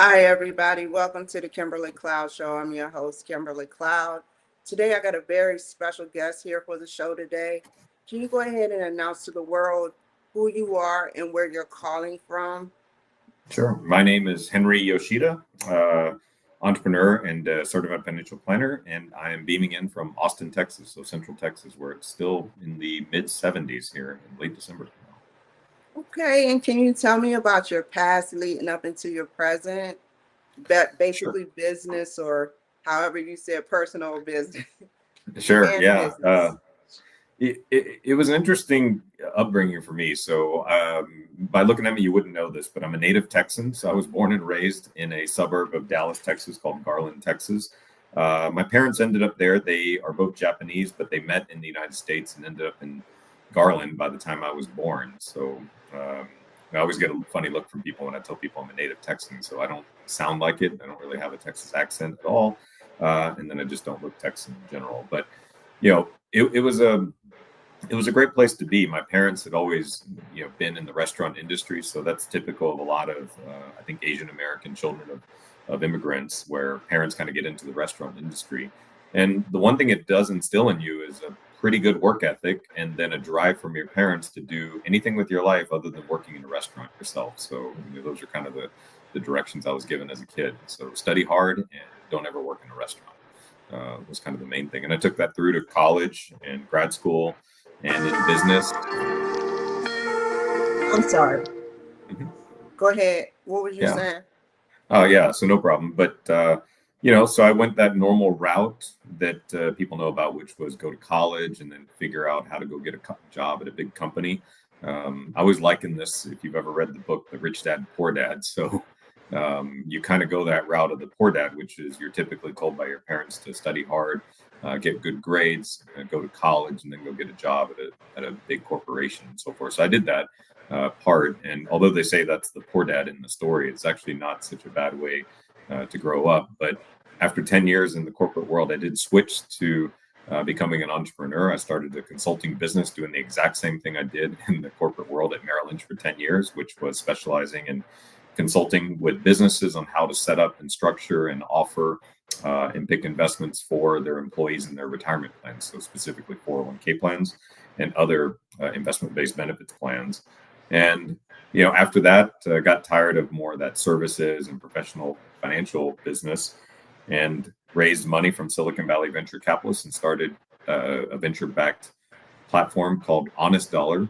Hi, everybody. Welcome to the Kimberly Cloud Show. I'm your host, Kimberly Cloud. Today, I got a very special guest here for the show today. Can you go ahead and announce to the world who you are and where you're calling from? Sure. My name is Henry Yoshida, entrepreneur and certified financial planner, and I am beaming in from Austin, Texas, so Central Texas, where it's still in the mid 70s here in late December. Okay, and can you tell me about your past leading up into your present, Sure. basically business or however you said personal business Sure. and Yeah. business? It was an interesting upbringing for me. So, by looking at me, you wouldn't know this, but I'm a native Texan. So, I was born and raised in a suburb of Dallas, Texas called Garland, Texas. My parents ended up there. They are both Japanese, but they met in the United States and ended up in Garland by the time I was born. So, I always get a funny look from people when I tell people I'm a native Texan. So, I don't sound like it. I don't really have a Texas accent at all. And then I just don't look Texan in general. But it was a great place to be. My parents had always, been in the restaurant industry, so that's typical of a lot of, I think, Asian American children of immigrants, where parents kind of get into the restaurant industry. And the one thing it does instill in you is a pretty good work ethic, and then a drive from your parents to do anything with your life other than working in a restaurant yourself. So those are kind of the directions I was given as a kid. So study hard and don't ever work in a restaurant. Was kind of the main thing. And I took that through to college and grad school and in business. I'm sorry. Mhm. Go ahead. What was you Yeah. saying? Oh, yeah. So no problem. But, so I went that normal route that people know about, which was go to college and then figure out how to go get a job at a big company. I always liken this, if you've ever read the book, The Rich Dad, Poor Dad. So you kind of go that route of the poor dad, which is you're typically told by your parents to study hard, get good grades, go to college, and then go get a job at a big corporation and so forth. So I did that part. And although they say that's the poor dad in the story, it's actually not such a bad way to grow up. But after 10 years in the corporate world, I did switch to becoming an entrepreneur. I started a consulting business doing the exact same thing I did in the corporate world at Merrill Lynch for 10 years, which was specializing in consulting with businesses on how to set up and structure and offer and pick investments for their employees and their retirement plans. So specifically 401k plans and other investment-based benefits plans. And after that, got tired of more of that services and professional financial business, and raised money from Silicon Valley venture capitalists and started a venture-backed platform called Honest Dollar.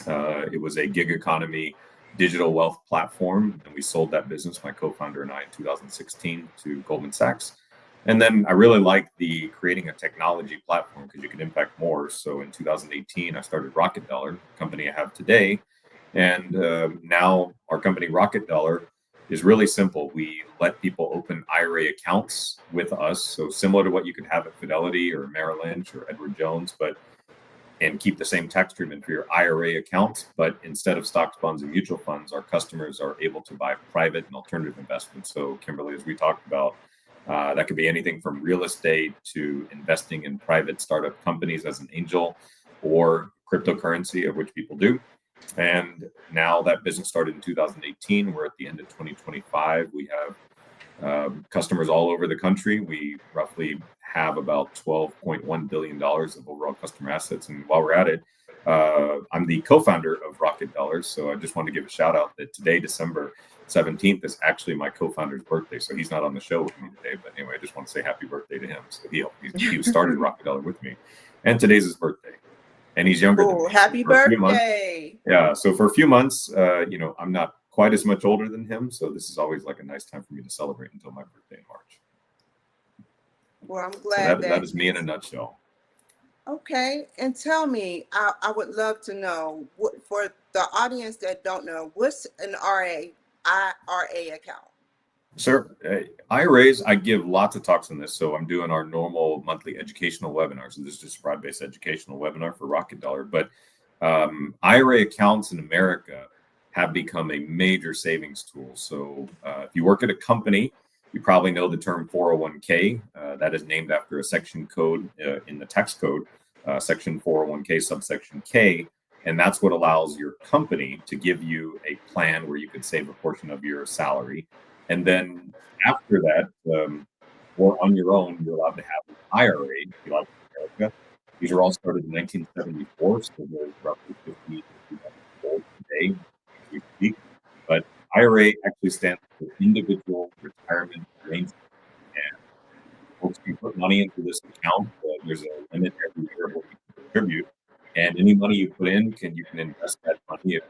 It was a gig economy digital wealth platform, and we sold that business, my co-founder and I, in 2016 to Goldman Sachs. And then I really liked the creating a technology platform because you could impact more. So in 2018, I started Rocket Dollar, the company I have today. And now our company, Rocket Dollar, is really simple. We let people open IRA accounts with us. So similar to what you could have at Fidelity or Merrill Lynch or Edward Jones, and keep the same tax treatment for your IRA account. But instead of stocks, bonds, and mutual funds, our customers are able to buy private and alternative investments. So, Kimberly, as we talked about, that could be anything from real estate to investing in private startup companies as an angel, or cryptocurrency, of which people do. And now that business started in 2018. We're at the end of 2025. We have customers all over the country. We roughly have about $12.1 billion of overall customer assets. And while we're at it, I'm the co-founder of Rocket Dollars. So I just want to give a shout out that today, December 17th, is actually my co-founder's birthday. So he's not on the show with me today. But anyway, I just want to say happy birthday to him. So he started Rocket Dollar with me. And today's his birthday. And he's younger than Oh, me. So happy for a few months, birthday. yeah. So for a few months, I'm not quite as much older than him. So this is always like a nice time for me to celebrate until my birthday in March. Well, I'm So glad that that. is me in a nutshell. Okay, and tell me, I would love to know, what, for the audience that don't know, what's an IRA account? Sir, IRAs, I give lots of talks on this. So I'm doing our normal monthly educational webinar. So this is just a broad-based educational webinar for Rocket Dollar. But IRA accounts in America have become a major savings tool. So if you work at a company, you probably know the term 401k. That is named after a section code in the tax code, section 401k subsection K. And that's what allows your company to give you a plan where you could save a portion of your salary. And then after that, or on your own, you're allowed to have an IRA if you like America. These are all started in 1974, so they're roughly 50 years old today as we speak. But IRA actually stands for Individual Retirement Arrangement. And folks can put money into this account. There's a limit every year of what you can contribute. And any money you put in, you can invest that money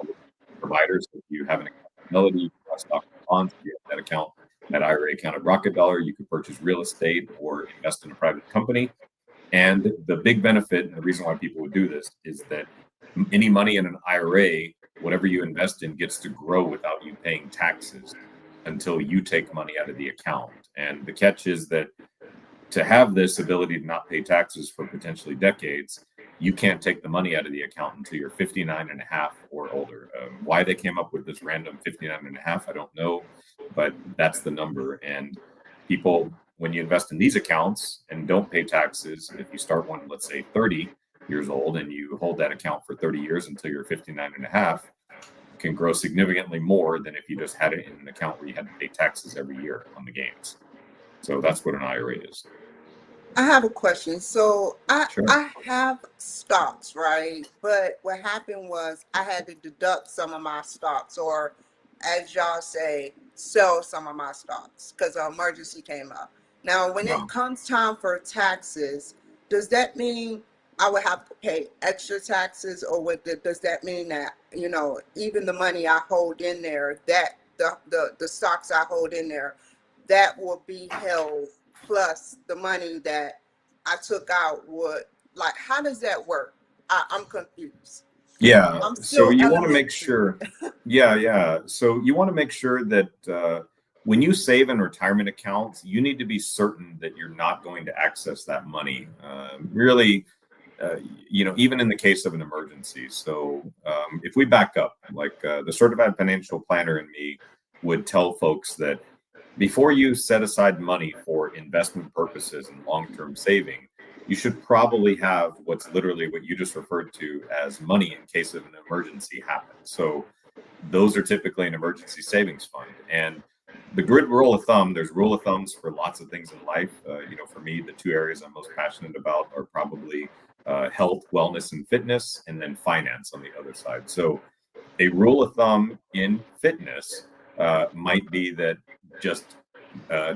with providers. If you have an accountability, you can buy stock and bonds. If you have that account, that IRA account at Rocket Dollar, you could purchase real estate or invest in a private company. And the big benefit, and the reason why people would do this, is that any money in an IRA, whatever you invest in, gets to grow without you paying taxes until you take money out of the account. And the catch is that to have this ability to not pay taxes for potentially decades, you can't take the money out of the account until you're 59 and a half or older. Why they came up with this random 59 and a half, I don't know, but that's the number. And people, when you invest in these accounts and don't pay taxes, if you start one, let's say 30 years old, and you hold that account for 30 years until you're 59 and a half, can grow significantly more than if you just had it in an account where you had to pay taxes every year on the gains. So that's what an IRA is. I have a question. So Sure. I have stocks, right? But what happened was I had to deduct some of my stocks, or as y'all say, sell some of my stocks because an emergency came up. Now, when Wow. it comes time for taxes, does that mean I would have to pay extra taxes, or does that mean that, even the money I hold in there, that the stocks I hold in there, that will be held plus the money that I took out would, like, how does that work? I'm confused. Yeah. I'm So still you want to make elementary. sure. Yeah. So you want to make sure that when you save in retirement accounts, you need to be certain that you're not going to access that money. Really, even in the case of an emergency. So if we back up, like the certified financial planner in me would tell folks that before you set aside money for investment purposes and long-term saving, you should probably have what's literally what you just referred to as money in case of an emergency happens. So those are typically an emergency savings fund. And the good rule of thumb, there's rule of thumbs for lots of things in life. For me, the two areas I'm most passionate about are probably health, wellness, and fitness, and then finance on the other side. So a rule of thumb in fitness might be that just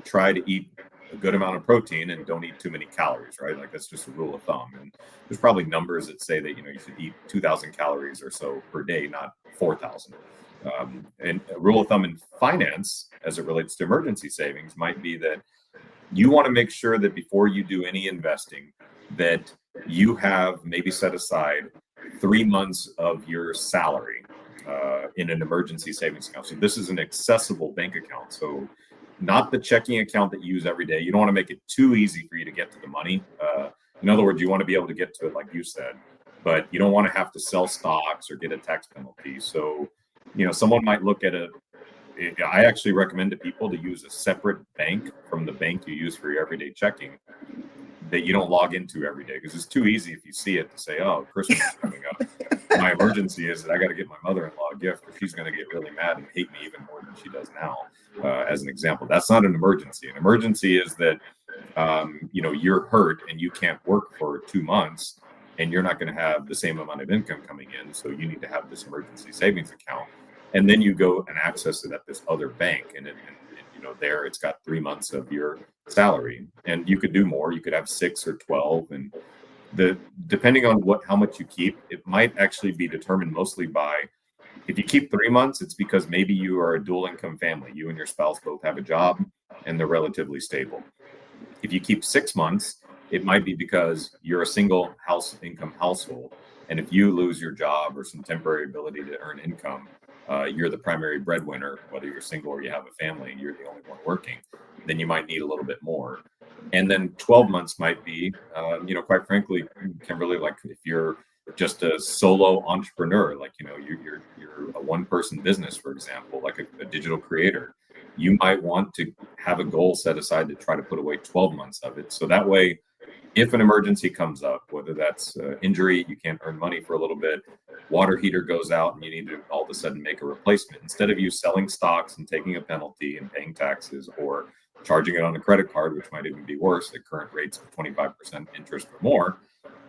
try to eat a good amount of protein and don't eat too many calories, right? Like that's just a rule of thumb. And there's probably numbers that say that, you should eat 2,000 calories or so per day, not 4,000. And a rule of thumb in finance, as it relates to emergency savings, might be that you want to make sure that before you do any investing, that you have maybe set aside 3 months of your salary in an emergency savings account. So this is an accessible bank account. So not the checking account that you use every day. You don't want to make it too easy for you to get to the money. In other words, you want to be able to get to it, like you said, but you don't want to have to sell stocks or get a tax penalty. So, someone might look at I actually recommend to people to use a separate bank from the bank you use for your everyday checking that you don't log into every day, because it's too easy if you see it to say, oh, Christmas is coming up. My emergency is that I got to get my mother-in-law a gift, or she's going to get really mad and hate me even more than she does now, as an example. That's not an emergency. An emergency is that, you're hurt and you can't work for 2 months and you're not going to have the same amount of income coming in. So you need to have this emergency savings account. And then you go and access it at this other bank. And there it's got 3 months of your salary. And you could do more. You could have 6 or 12. And depending on how much you keep, it might actually be determined mostly by, if you keep 3 months, it's because maybe you are a dual income family. You and your spouse both have a job and they're relatively stable. If you keep 6 months, it might be because you're a single income household. And if you lose your job or some temporary ability to earn income, you're the primary breadwinner, whether you're single or you have a family, you're the only one working, then you might need a little bit more. And then 12 months might be, quite frankly, Kimberly, like if you're just a solo entrepreneur, like, you're a one-person business, for example, like a digital creator, you might want to have a goal set aside to try to put away 12 months of it. So that way if an emergency comes up, whether that's injury, you can't earn money for a little bit, water heater goes out and you need to all of a sudden make a replacement, instead of you selling stocks and taking a penalty and paying taxes or charging it on a credit card, which might even be worse at current rates of 25% interest or more,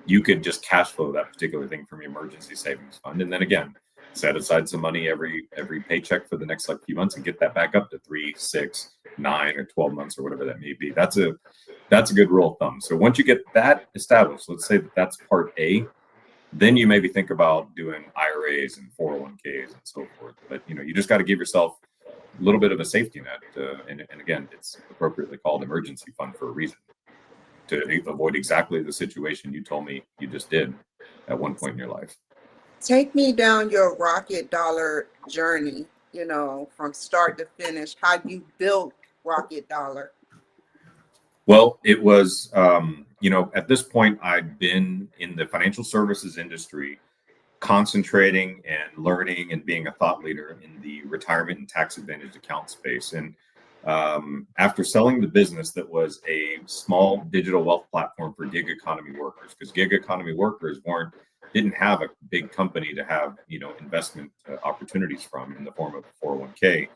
you could just cash flow that particular thing from your emergency savings fund. And then again, set aside some money every paycheck for the next like few months and get that back up to 3, 6, 9, or 12 months or whatever that may be. That's a good rule of thumb. So once you get that established, let's say that that's part A, then you maybe think about doing IRAs and 401ks and so forth. But you just got to give yourself a little bit of a safety net. And again, it's appropriately called emergency fund for a reason, to avoid exactly the situation you told me you just did at one point in your life. Take me down your Rocket Dollar journey, from start to finish, how you built Rocket Dollar. Well, it was, at this point, I'd been in the financial services industry, concentrating and learning and being a thought leader in the retirement and tax advantaged account space. And after selling the business that was a small digital wealth platform for gig economy workers, because gig economy workers didn't have a big company to have investment opportunities from in the form of a 401k.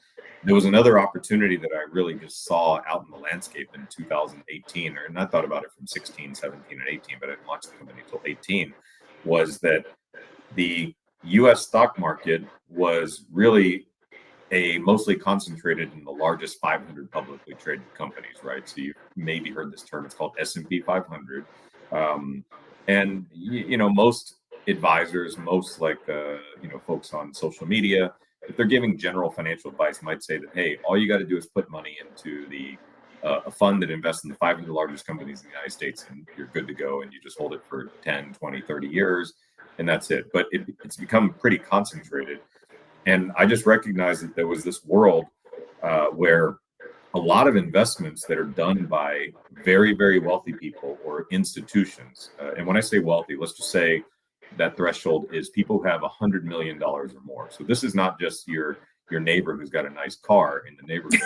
There was another opportunity that I really just saw out in the landscape in 2018, and I thought about it from 16, 17, and 18, but I didn't launch the company until 18, was that the US stock market was really mostly concentrated in the largest 500 publicly traded companies, right? So you maybe heard this term, it's called S&P 500. And most advisors, most folks on social media, if they're giving general financial advice, might say that, hey, all you got to do is put money into a fund that invests in the 500 largest companies in the United States, and you're good to go, and you just hold it for 10, 20, 30 years, and that's it. But it's become pretty concentrated. And I just recognized that there was this world where a lot of investments that are done by very, very wealthy people or institutions. And when I say wealthy, let's just say that threshold is people who have $100 million or more. So this is not just your neighbor who's got a nice car in the neighborhood.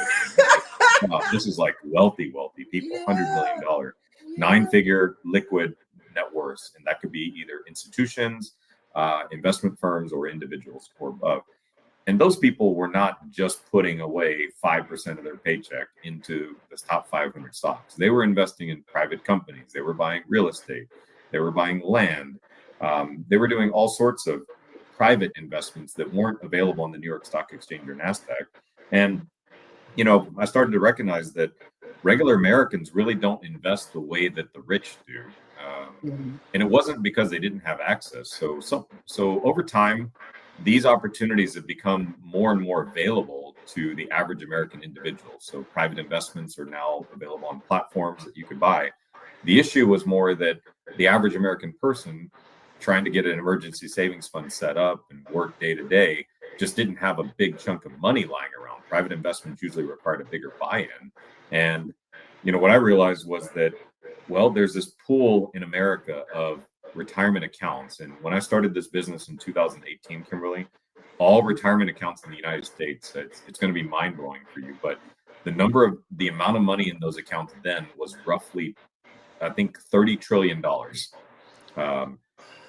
This is like wealthy people, $100 million, 9-figure liquid net worths. And that could be either institutions, investment firms, or individuals or above. And those people were not just putting away 5% of their paycheck into the top 500 stocks. They were investing in private companies. They were buying real estate. They were buying land. They were doing all sorts of private investments that weren't available on the New York Stock Exchange or NASDAQ. And, I started to recognize that regular Americans really don't invest the way that the rich do. And it wasn't because they didn't have access. So over time, these opportunities have become more and more available to the average American individual. So private investments are now available on platforms that you could buy. The issue was more that the average American person trying to get an emergency savings fund set up and work day to day just didn't have a big chunk of money lying around. Private investments usually required a bigger buy-in. And, what I realized was that, well, there's this pool in America of retirement accounts. And when I started this business in 2018, Kimberly, all retirement accounts in the United States, it's going to be mind blowing for you. But the amount of money in those accounts then was roughly, I think, $30 trillion.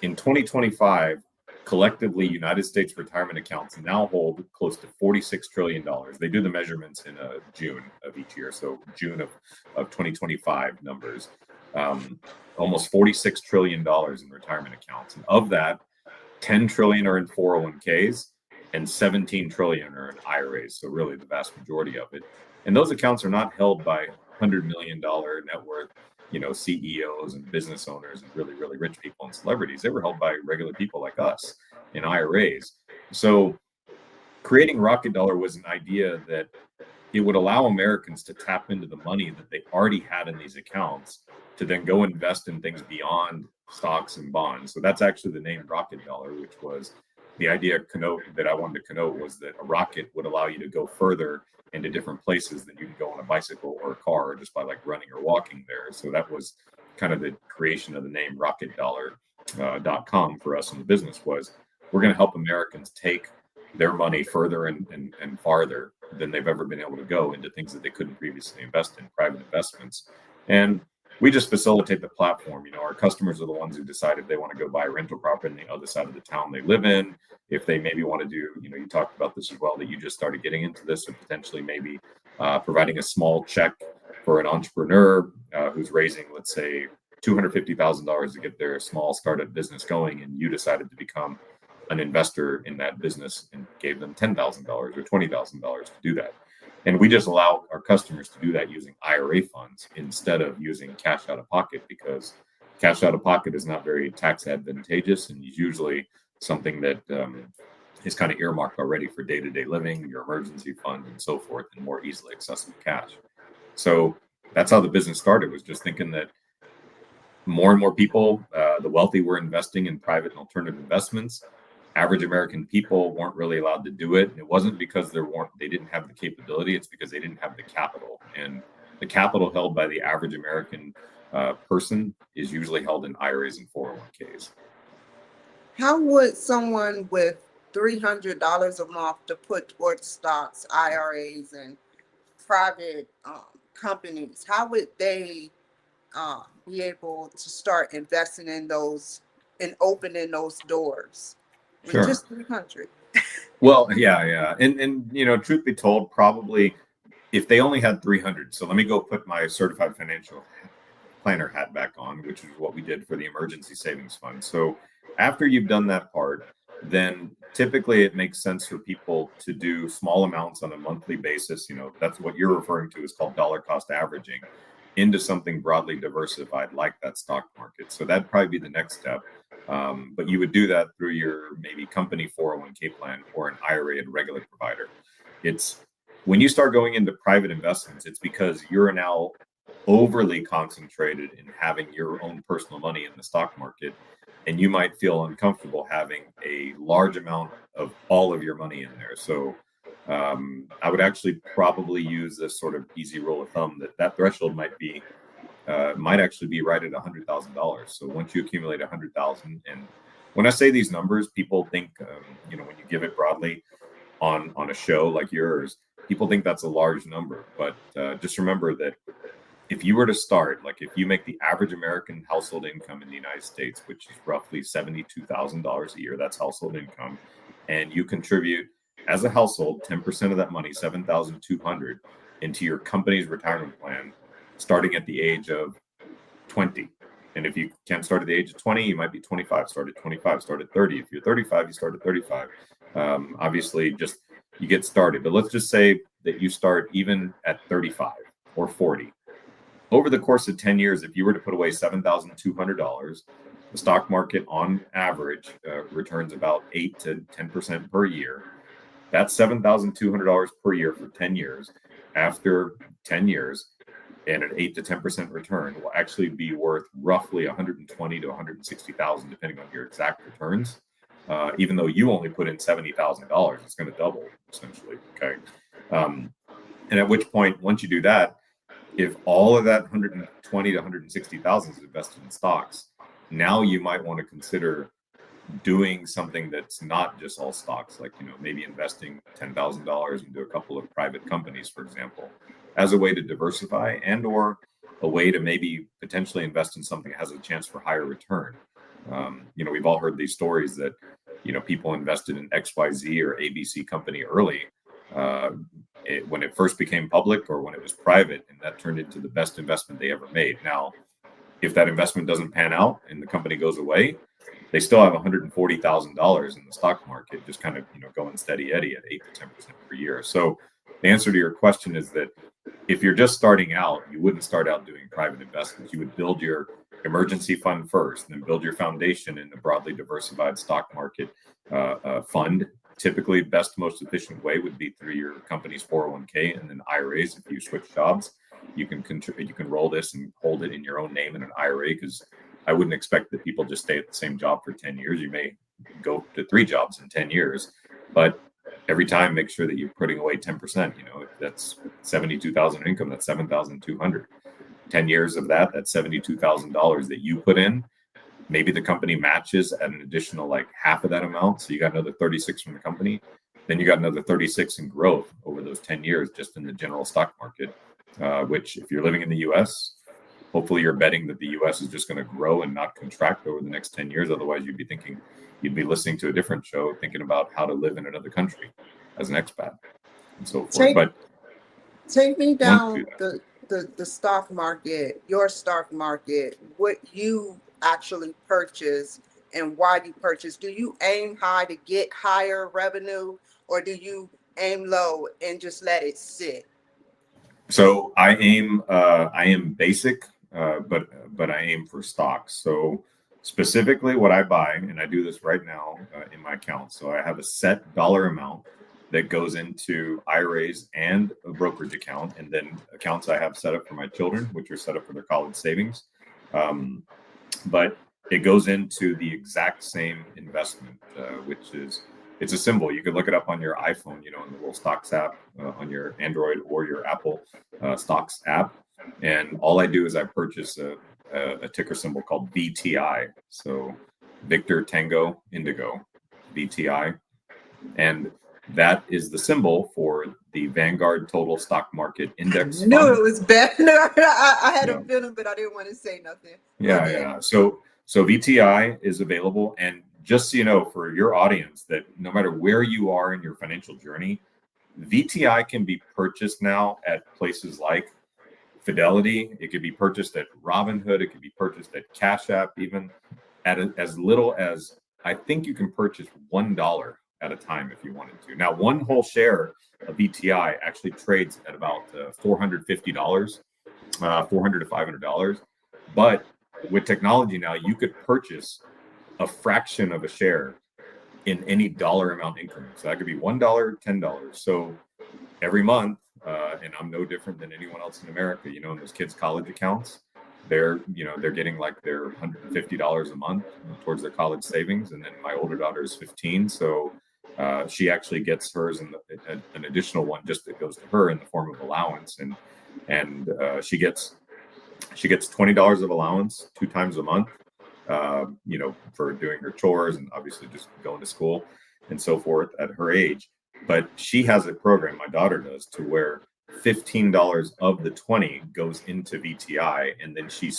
In 2025, collectively, United States retirement accounts now hold close to $46 trillion. They do the measurements in June of each year. So June of 2025 numbers. Almost $46 trillion in retirement accounts. And of that, 10 trillion are in 401ks and 17 trillion are in IRAs. So really the vast majority of it. And those accounts are not held by $100 million net worth, CEOs and business owners and really, really rich people and celebrities. They were held by regular people like us in IRAs. So creating Rocket Dollar was an idea that it would allow Americans to tap into the money that they already had in these accounts to then go invest in things beyond stocks and bonds. So that's actually the name Rocket Dollar, which was the idea that I wanted to connote was that a rocket would allow you to go further into different places than you can go on a bicycle or a car just by like running or walking there. So that was kind of the creation of the name rocketdollar.com for us in the business. Was we're going to help Americans take their money further and farther than they've ever been able to go into things that they couldn't previously invest in, private investments. And we just facilitate the platform. Our customers are the ones who decide if they want to go buy a rental property on the other side of the town they live in. If they maybe want to do, you talked about this as well, that you just started getting into this, or potentially maybe providing a small check for an entrepreneur who's raising, let's say, $250,000 to get their small startup business going, and you decided to become an investor in that business and gave them $10,000 or $20,000 to do that. And we just allow our customers to do that using IRA funds instead of using cash out of pocket, because cash out of pocket is not very tax advantageous and is usually something that is kind of earmarked already for day-to-day living, your emergency fund, and so forth, and more easily accessible cash. So that's how the business started, was just thinking that more and more people, the wealthy, were investing in private and alternative investments. Average American people weren't really allowed to do it. It wasn't because they didn't have the capability. It's because they didn't have the capital. And the capital held by the average American person is usually held in IRAs and 401ks. How would someone with $300 a month to put towards stocks, IRAs, and private companies, how would they be able to start investing in those and opening those doors with Sure. just 300? Well, yeah. And truth be told, probably if they only had 300. So let me go put my certified financial planner hat back on, which is what we did for the emergency savings fund. So after you've done that part, then typically it makes sense for people to do small amounts on a monthly basis. That's what you're referring to is called dollar cost averaging, into something broadly diversified like that stock market. So that'd probably be the next step. But you would do that through your maybe company 401k plan or an IRA at a regular provider. It's when you start going into private investments, it's because you're now overly concentrated in having your own personal money in the stock market, and you might feel uncomfortable having a large amount of all of your money in there. So I would actually probably use this sort of easy rule of thumb that threshold might actually be right at $100,000. So once you accumulate $100,000, and when I say these numbers, people think, when you give it broadly on a show like yours, people think that's a large number. But just remember that if you were to start, like if you make the average American household income in the United States, which is roughly $72,000 a year, that's household income, and you contribute as a household 10% of that money, $7,200, into your company's retirement plan, starting at the age of 20. And if you can't start at the age of 20, you might be 25. Start at 25. Start at 30. If you're 35, you start at 35. Obviously, just you get started. But let's just say that you start even at 35 or 40. Over the course of 10 years, if you were to put away $7,200, the stock market on average returns about 8 to 10% per year. That's $7,200 per year for 10 years. After 10 years, and an 8 to 10% return will actually be worth roughly $120,000 to $160,000, depending on your exact returns. Even though you only put in $70,000, it's going to double essentially. Okay, and at which point, once you do that, if all of that $120,000 to $160,000 is invested in stocks, now you might want to consider doing something that's not just all stocks, like maybe investing $10,000 into a couple of private companies, for example, as a way to diversify, and or a way to maybe potentially invest in something that has a chance for higher return. We've all heard these stories that people invested in XYZ or ABC company early when it first became public or when it was private, and that turned into the best investment they ever made. Now, if that investment doesn't pan out and the company goes away, they still have $140,000 in the stock market, just kind of going steady Eddie at 8 to 10% per year. So the answer to your question is that if you're just starting out, you wouldn't start out doing private investments. You would build your emergency fund first, and then build your foundation in a broadly diversified stock market fund. Typically, best, most efficient way would be through your company's 401k and then IRAs. If you switch jobs, you can roll this and hold it in your own name in an IRA, because I wouldn't expect that people just stay at the same job for 10 years. You may go to 3 jobs in 10 years, but every time make sure that you're putting away 10%. If that's 72,000 income, that's 7,200. 10 years of that's $72,000 that you put in. Maybe the company matches at an additional like half of that amount. So you got another 36 from the company. Then you got another 36 in growth over those 10 years, just in the general stock market, which if you're living in the US, hopefully you're betting that the US is just going to grow and not contract over the next 10 years. Otherwise, you'd be listening to a different show thinking about how to live in another country as an expat and so forth. Take But take me once you down the stock market, your stock market, what you actually purchase and why you purchase. Do you aim high to get higher revenue, or do you aim low and just let it sit? So I am basic, but I aim for stocks. So specifically, what I buy, and I do this right now in my account. So I have a set dollar amount that goes into IRAs and a brokerage account, and then accounts I have set up for my children, which are set up for their college savings. Um, but it goes into the exact same investment, which is it's a symbol. You could look it up on your iPhone, you know, in the little stocks app on your Android or your Apple stocks app. And all I do is I purchase a ticker symbol called VTI. So Victor Tango Indigo, VTI. And that is the symbol for the Vanguard Total Stock Market Index Knew Fund. it was bad. I had Yeah. a feeling, but I didn't want to say nothing. Yeah. So VTI is available, and just so you know, for your audience, that no matter where you are in your financial journey, VTI can be purchased now at places like Fidelity. It could be purchased at Robinhood. It could be purchased at Cash App, even at as little as I think you can purchase $1 at a time if you wanted to. Now, one whole share of VTI actually trades at about $450, $400 to $500. But with technology now, you could purchase a fraction of a share in any dollar amount increment. So that could be $1, $10. So every month, and I'm no different than anyone else in America, you know, in those kids' college accounts, they're getting like their $150 a month towards their college savings. And then my older daughter is 15. So she actually gets hers in an additional one just that goes to her in the form of allowance. And she gets $20 of allowance 2 times a month, you know, for doing her chores and obviously just going to school and so forth at her age. But she has a program, my daughter does, to where $15 of the 20 goes into VTI, and then she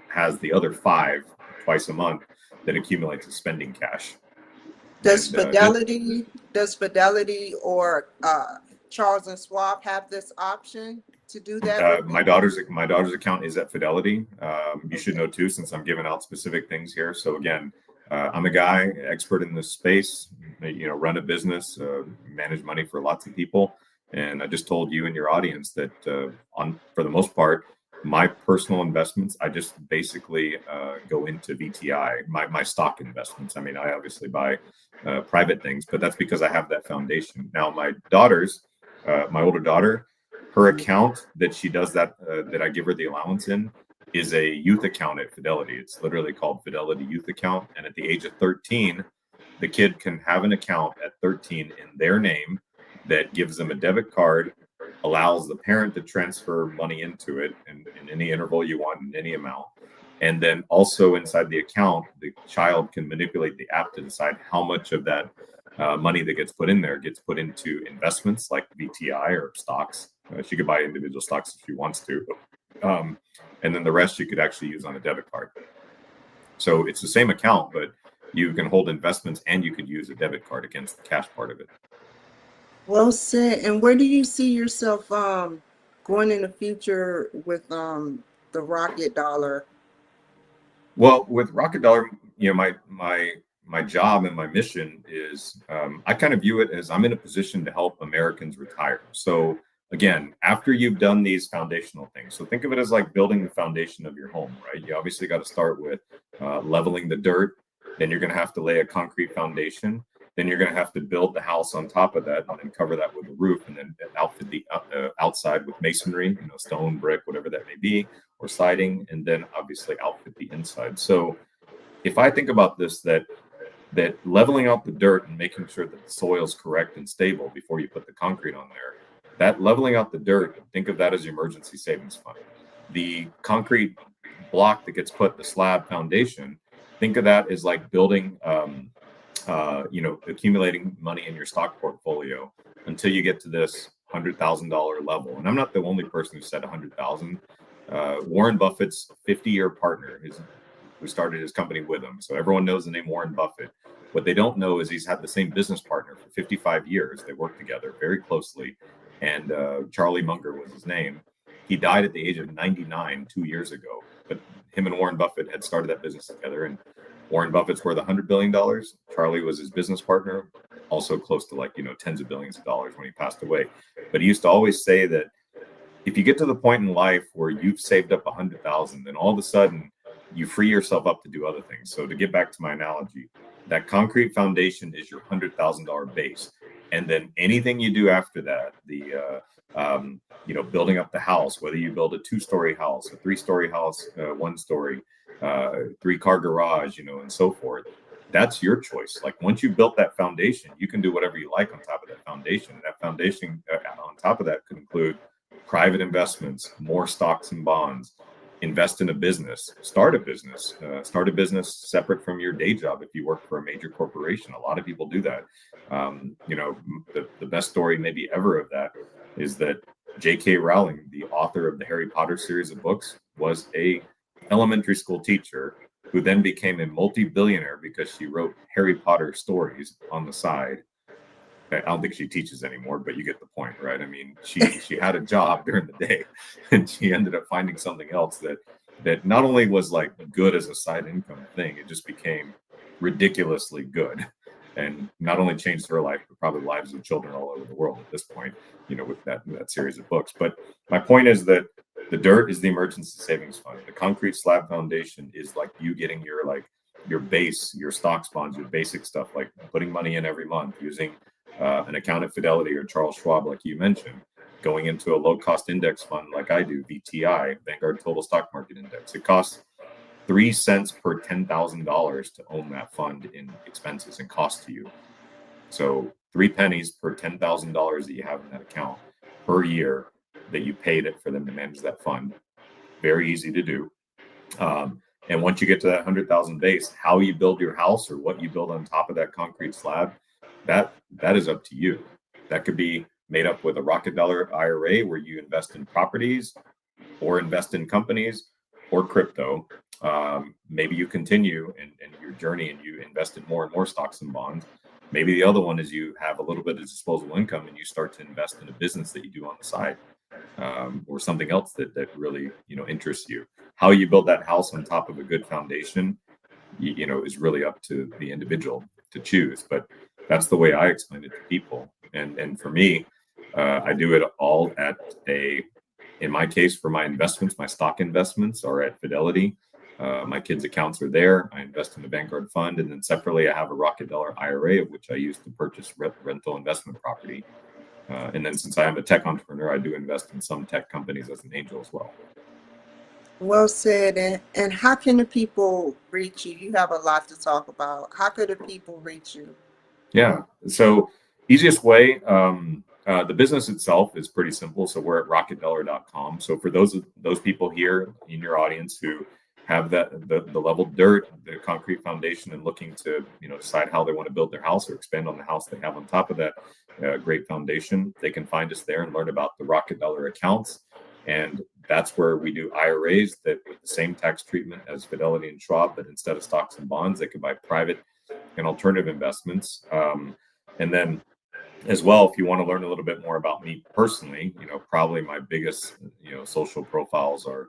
has the other 5 twice a month that accumulates as spending cash. Does And Fidelity or Charles and Schwab have this option to do that with my people? daughter's account is at Fidelity. You should know too, since I'm giving out specific things here. So again, I'm a guy expert in this space. You know, run a business, manage money for lots of people, and I just told you and your audience that for the most part, my personal investments, I just basically go into VTI, my stock investments. I mean, I obviously buy private things, but that's because I have that foundation. Now, my older daughter, her account that she does that I give her the allowance in is a youth account at Fidelity. It's literally called Fidelity Youth Account. And at the age of 13, the kid can have an account at 13 in their name that gives them a debit card, allows the parent to transfer money into it in any interval you want, in any amount. And then also inside the account, the child can manipulate the app to decide how much of that money that gets put in there gets put into investments like VTI or stocks. She could buy individual stocks if she wants to. And then the rest you could actually use on a debit card. So it's the same account, but you can hold investments and you could use a debit card against the cash part of it. Well said. And where do you see yourself going in the future with the Rocket Dollar? Well, with Rocket Dollar, you know, my job and my mission is I kind of view it as I'm in a position to help Americans retire. So again, after you've done these foundational things, so think of it as like building the foundation of your home, right? You obviously got to start with leveling the dirt. Then you're going to have to lay a concrete foundation. Then you're going to have to build the house on top of that and then cover that with a roof and then outfit the outside with masonry, you know, stone, brick, whatever that may be, or siding, and then obviously outfit the inside. So if I think about this, that leveling out the dirt and making sure that the soil is correct and stable before you put the concrete on there, that leveling out the dirt, think of that as your emergency savings fund. The concrete block that gets put, the slab foundation, think of that as like building, you know, accumulating money in your stock portfolio until you get to this $100,000 level. And I'm not the only person who said 100,000. Warren Buffett's 50-year partner, who started his company with him. So everyone knows the name Warren Buffett. What they don't know is he's had the same business partner for 55 years. They worked together very closely. And Charlie Munger was his name. He died at the age of 99 2 years ago. But him and Warren Buffett had started that business together. And Warren Buffett's worth $100 billion. Charlie was his business partner, also close to tens of billions of dollars when he passed away. But he used to always say that if you get to the point in life where you've saved up 100,000, then all of a sudden you free yourself up to do other things. So to get back to my analogy, that concrete foundation is your $100,000 base. And then anything you do after that, building up the house, whether you build a 2-story house, a 3-story house, 1-story, 3-car garage, and so forth, that's your choice. Like once you built that foundation, you can do whatever you like on top of that foundation. That foundation on top of that could include private investments, more stocks and bonds, invest in a business, start a business separate from your day job. If you work for a major corporation, a lot of people do that. The best story maybe ever of that is that J.K. Rowling, the author of the Harry Potter series of books, was a elementary school teacher who then became a multi-billionaire because she wrote Harry Potter stories on the side. I don't think she teaches anymore, but you get the point, right? I mean, she had a job during the day, and she ended up finding something else that not only was like good as a side income thing, it just became ridiculously good, and not only changed her life, but probably lives of children all over the world at this point, with that series of books. But my point is that the dirt is the emergency savings fund. The concrete slab foundation is like you getting your base, your stocks, bonds, your basic stuff, like putting money in every month using an account at Fidelity or Charles Schwab, like you mentioned, going into a low-cost index fund like I do, VTI, Vanguard Total Stock Market Index. It costs 3 cents per $10,000 to own that fund in expenses and cost to you. So 3 pennies per $10,000 that you have in that account per year that you paid it for them to manage that fund. Very easy to do. And once you get to that 100,000 base, how you build your house or what you build on top of that concrete slab, that is up to you. That could be made up with a rocket dollar IRA where you invest in properties or invest in companies or crypto. Maybe you continue in your journey and you invest in more and more stocks and bonds. Maybe the other one is you have a little bit of disposable income and you start to invest in a business that you do on the side, or something else that really interests you. How you build that house on top of a good foundation, is really up to the individual to choose. But that's the way I explain it to people. And for me, I do it all in my case, for my investments, my stock investments are at Fidelity. My kids' accounts are there. I invest in the Vanguard fund. And then separately, I have a rocket dollar IRA, of which I use to purchase rental investment property. And then since I am a tech entrepreneur, I do invest in some tech companies as an angel as well. Well said. And how can the people reach you? You have a lot to talk about. How could the people reach you? Yeah. So easiest way, the business itself is pretty simple. So we're at rocketdollar.com. So for those people here in your audience who have the level dirt, the concrete foundation, and looking to decide how they want to build their house or expand on the house they have on top of that great foundation, they can find us there and learn about the Rocket Dollar accounts. And that's where we do IRAs that with the same tax treatment as Fidelity and Schwab, but instead of stocks and bonds, they can buy private and alternative investments. And then as well, if you want to learn a little bit more about me personally, probably my biggest, social profiles are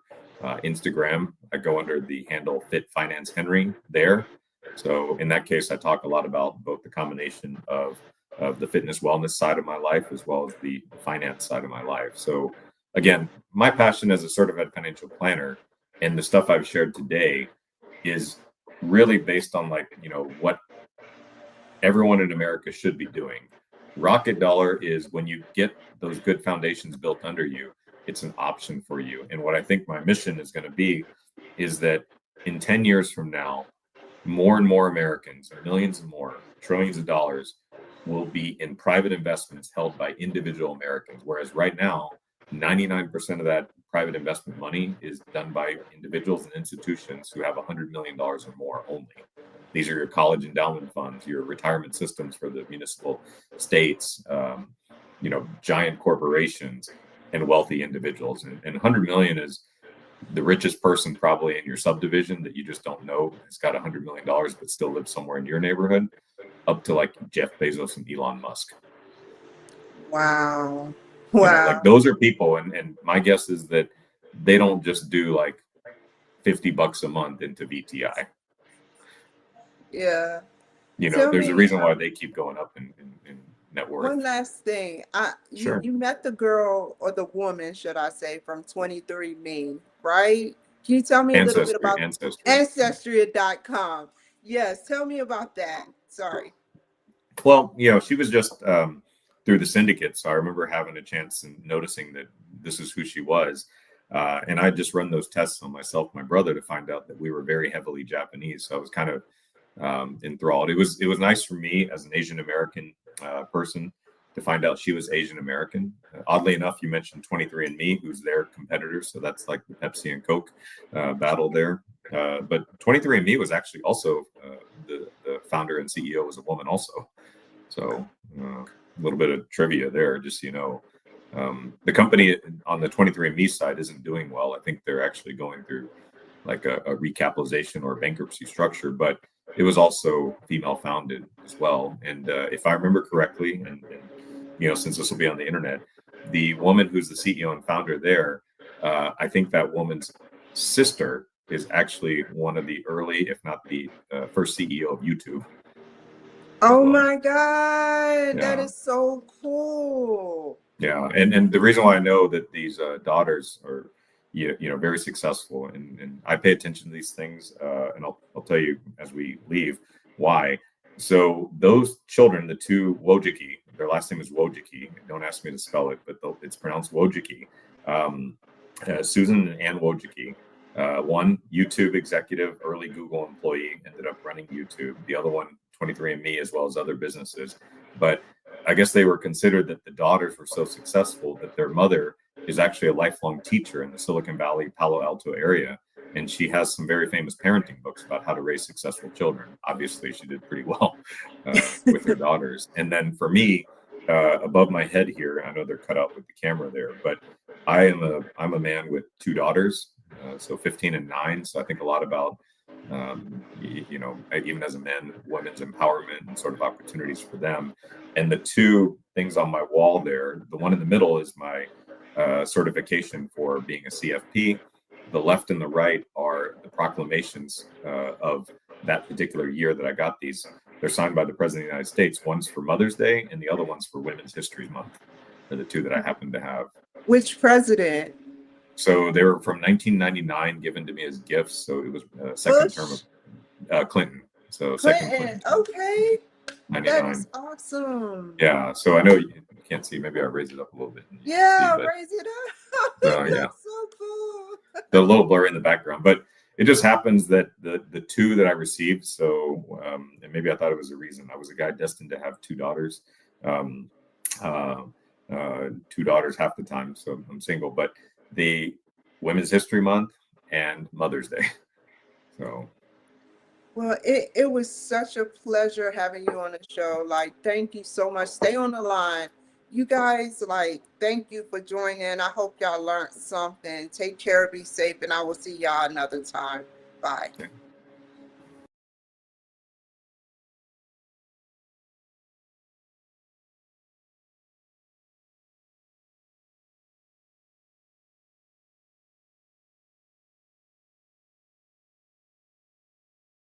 Instagram. I go under the handle Fit Finance Henry there. So in that case, I talk a lot about both the combination of the fitness wellness side of my life as well as the finance side of my life. So again, my passion as a certified financial planner and the stuff I've shared today is really based on what everyone in America should be doing. Rocket Dollar is when you get those good foundations built under you, it's an option for you. And what I think my mission is going to be is that in 10 years from now, more and more Americans, millions and more, trillions of dollars, will be in private investments held by individual Americans. Whereas right now, 99% of that private investment money is done by individuals and institutions who have $100 million or more only. These are your college endowment funds, your retirement systems for the municipal states, giant corporations and wealthy individuals. And 100 million is the richest person probably in your subdivision that you just don't know has got $100 million, but still lives somewhere in your neighborhood, up to like Jeff Bezos and Elon Musk. Wow. You know, Wow. like those are people. And my guess is that they don't just do like $50 a month into VTI. Yeah. You know, Tell there's a me, reason why they keep going up in net worth. one last thing. Sure. You met the girl or the woman, should I say, from 23andMe, right? Can you tell me a little bit about Ancestry.com? Yes, tell me about that. Sorry. Well, you know, she was just through the syndicate. So I remember having a chance and noticing that this is who she was. And I just run those tests on myself, my brother, to find out that we were very heavily Japanese. So I was kind of enthralled. It was nice for me as an Asian American person to find out she was Asian American. Oddly enough, you mentioned 23andMe, who's their competitor. So that's like the Pepsi and Coke battle there. But 23andMe was actually also the founder and CEO was a woman also. So a little bit of trivia there, just so you know. The company on the 23andMe side isn't doing well. I think they're actually going through like a recapitalization or bankruptcy structure, but it was also female founded as well. And if I remember correctly, and you know, since this will be on the internet, the woman who's the CEO and founder there, I think that woman's sister is actually one of the early, if not the first CEO of YouTube. Oh well. my God, Yeah. that is so cool. Yeah, and the reason why I know that these daughters are, you know, very successful, and I pay attention to these things, and I'll tell you as we leave why. So those children, the two Wojcicki, their last name is Wojcicki. Don't ask me to spell it, but it's pronounced Wojcicki. Susan and Ann Wojcicki. One YouTube executive, early Google employee, ended up running YouTube. The other one, 23andMe, as well as other businesses. But I guess they were considered that the daughters were so successful that their mother is actually a lifelong teacher in the Silicon Valley, Palo Alto area. And she has some very famous parenting books about how to raise successful children. Obviously, she did pretty well with her daughters. And then for me, above my head here, I know they're cut out with the camera there, but I'm a man with two daughters, so 15 and 9. So I think a lot about you know, even as a man, women's empowerment and sort of opportunities for them. And the two things on my wall there, the one in the middle is my certification for being a CFP. The left and the right are the proclamations of that particular year that I got these. They're signed by the President of the United States. One's for Mother's Day and the other one's for Women's History Month. Are the two that I happen to have. Which president? So they were from 1999, given to me as gifts. So it was second Bush? term of Clinton. So Clinton. second Clinton. Okay. 99. That is awesome. Yeah. So I know you can't see. Maybe I raise it up a little bit. Yeah, see, raise it up. Yeah. That's so cool. The little blurry in the background, but it just happens that the two that I received. So and maybe I thought it was a reason. I was a guy destined to have two daughters. Two daughters half the time, so I'm single. But the Women's History Month and Mother's Day. So. Well, it was such a pleasure having you on the show. Like, thank you so much. Stay on the line. You guys, like, thank you for joining. I hope y'all learned something. Take care, be safe, and I will see y'all another time. Bye. Okay.